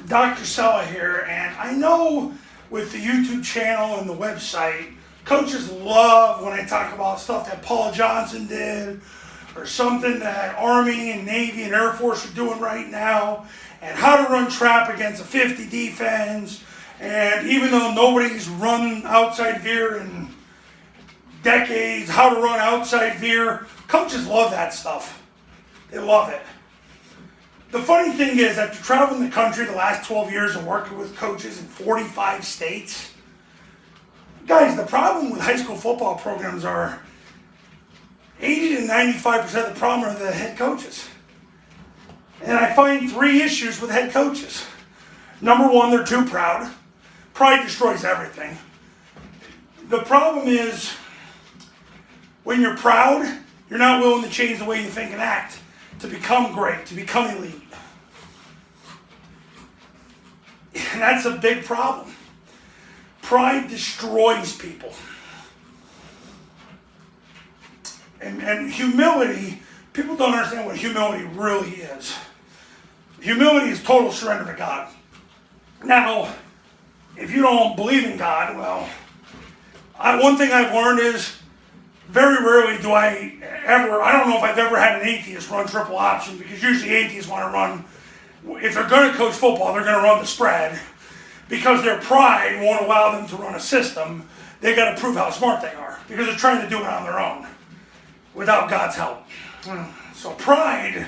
Dr. Sella here, and I know with the YouTube channel and the website, coaches love when I talk about stuff that Paul Johnson did or something that Army and Navy and Air Force are doing right now, and how to run trap against a 50 defense. And even though nobody's run outside veer in decades, how to run outside veer, coaches love that stuff. They love it. The funny thing is, after traveling the country the last 12 years and working with coaches in 45 states, guys, the problem with high school football programs are 80 to 95% of the problem are the head coaches. And I find three issues with head coaches. Number one, they're too proud. Pride destroys everything. The problem is, when you're proud, you're not willing to change the way you think and act to become great, to become elite. And that's a big problem. Pride destroys people. And humility, people don't understand what humility really is. Humility is total surrender to God. Now, if you don't believe in God, well, one thing I've learned is very rarely do I don't know if I've ever had an atheist run triple option, because usually atheists want to run, if they're going to coach football, they're going to run the spread, because their pride won't allow them to run a system. They got to prove how smart they are, because they're trying to do it on their own without God's help. So pride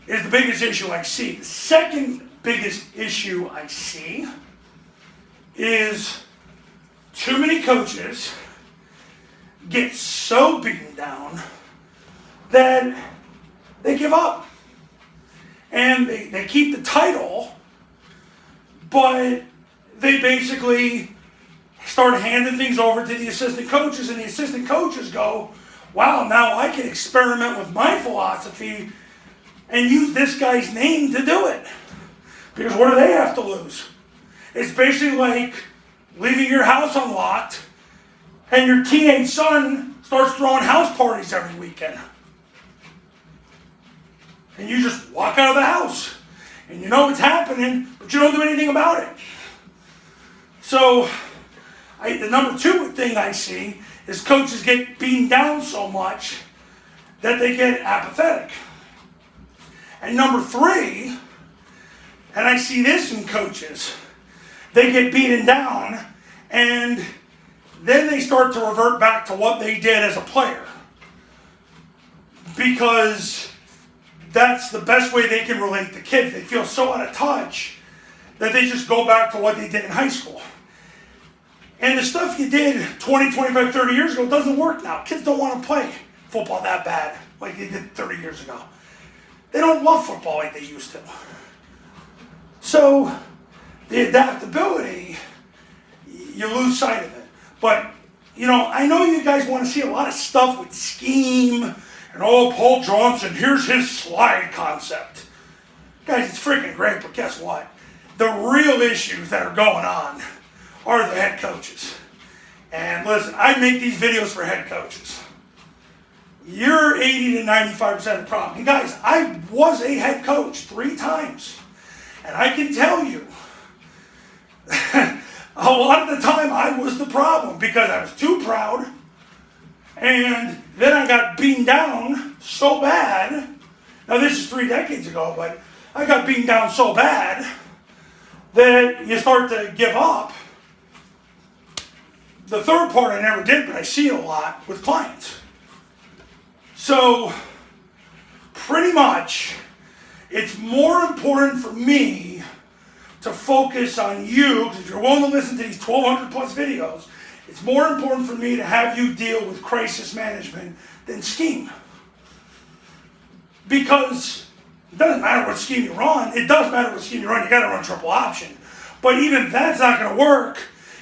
is the biggest issue I see. The second biggest issue I see is too many coaches get so beaten down that they give up. And they keep the title, but they basically start handing things over to the assistant coaches, and the assistant coaches go, wow, now I can experiment with my philosophy and use this guy's name to do it. Because what do they have to lose? It's basically like leaving your house unlocked and your teenage son starts throwing house parties every weekend. And you just walk out of the house. And you know it's happening, but you don't do anything about it. So, the number two thing I see is coaches get beaten down so much that they get apathetic. And number three, and I see this in coaches, they get beaten down and then they start to revert back to what they did as a player. Because that's the best way they can relate to kids. They feel so out of touch that they just go back to what they did in high school. And the stuff you did 20, 25, 30 years ago doesn't work now. Kids don't want to play football that bad like they did 30 years ago. They don't love football like they used to. So the adaptability, you lose sight of it. But, I know you guys want to see a lot of stuff with scheme and, Paul Johnson, here's his slide concept. Guys, it's freaking great, but guess what? The real issues that are going on are the head coaches. And listen, I make these videos for head coaches. You're 80 to 95% of the problem. And guys, I was a head coach 3 times. And I can tell you, a lot of the time I was the problem because I was too proud. And then I got beaten down so bad. Now this is 3 decades ago, but I got beaten down so bad that you start to give up. The third part I never did, but I see it a lot with clients. So, pretty much, it's more important for me to focus on you, because if you're willing to listen to these 1,200 plus videos, it's more important for me to have you deal with crisis management than scheme. Because it doesn't matter what scheme you run. It does matter what scheme you run. You got to run triple option. But even that's not going to work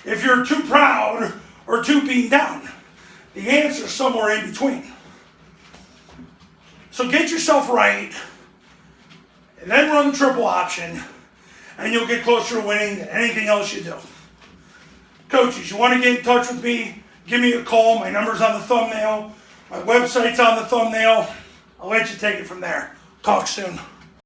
if you're too proud or too beaten down. The answer is somewhere in between. So get yourself right, and then run the triple option, and you'll get closer to winning than anything else you do. Coaches, you want to get in touch with me, give me a call. My number's on the thumbnail. My website's on the thumbnail. I'll let you take it from there. Talk soon.